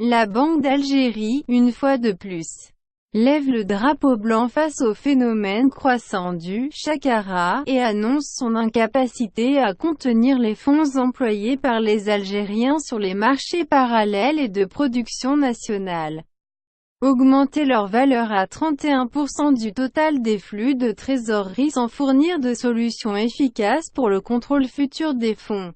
La Banque d'Algérie, une fois de plus, lève le drapeau blanc face au phénomène croissant du chakara, et annonce son incapacité à contenir les fonds employés par les Algériens sur les marchés parallèles et de production nationale. Augmenter leur valeur à 31% du total des flux de trésorerie sans fournir de solutions efficaces pour le contrôle futur des fonds.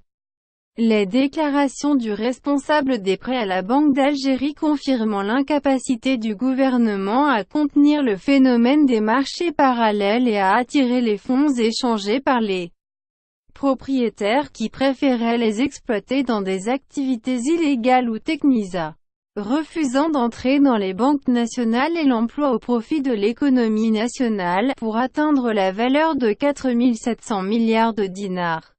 Les déclarations du responsable des prêts à la Banque d'Algérie confirmant l'incapacité du gouvernement à contenir le phénomène des marchés parallèles et à attirer les fonds échangés par les propriétaires qui préféraient les exploiter dans des activités illégales ou technisa, refusant d'entrer dans les banques nationales et l'emploi au profit de l'économie nationale, pour atteindre la valeur de 4 700 milliards de dinars.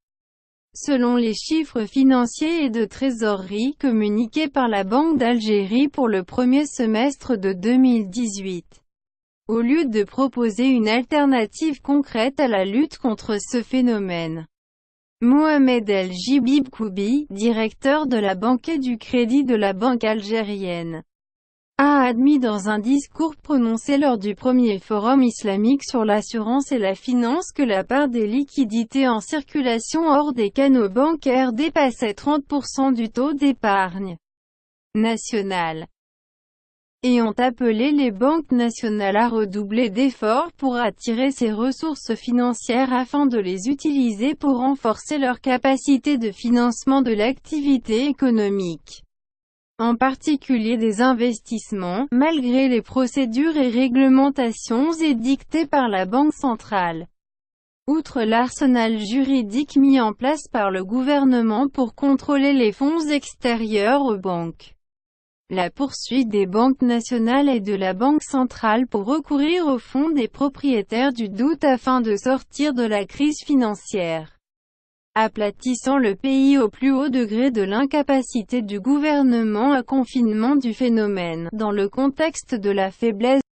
Selon les chiffres financiers et de trésorerie communiqués par la Banque d'Algérie pour le premier semestre de 2018. Au lieu de proposer une alternative concrète à la lutte contre ce phénomène, Mohamed El Jibib Koubi, directeur de la Banque et du Crédit de la Banque algérienne, a admis dans un discours prononcé lors du premier forum islamique sur l'assurance et la finance que la part des liquidités en circulation hors des canaux bancaires dépassait 30% du taux d'épargne national, et ont appelé les banques nationales à redoubler d'efforts pour attirer ces ressources financières afin de les utiliser pour renforcer leur capacité de financement de l'activité économique, en particulier des investissements, malgré les procédures et réglementations édictées par la Banque centrale. Outre l'arsenal juridique mis en place par le gouvernement pour contrôler les fonds extérieurs aux banques, la poursuite des banques nationales et de la Banque centrale pour recourir aux fonds des propriétaires du doute afin de sortir de la crise financière, aplatissant le pays au plus haut degré de l'incapacité du gouvernement à confinement du phénomène, dans le contexte de la faiblesse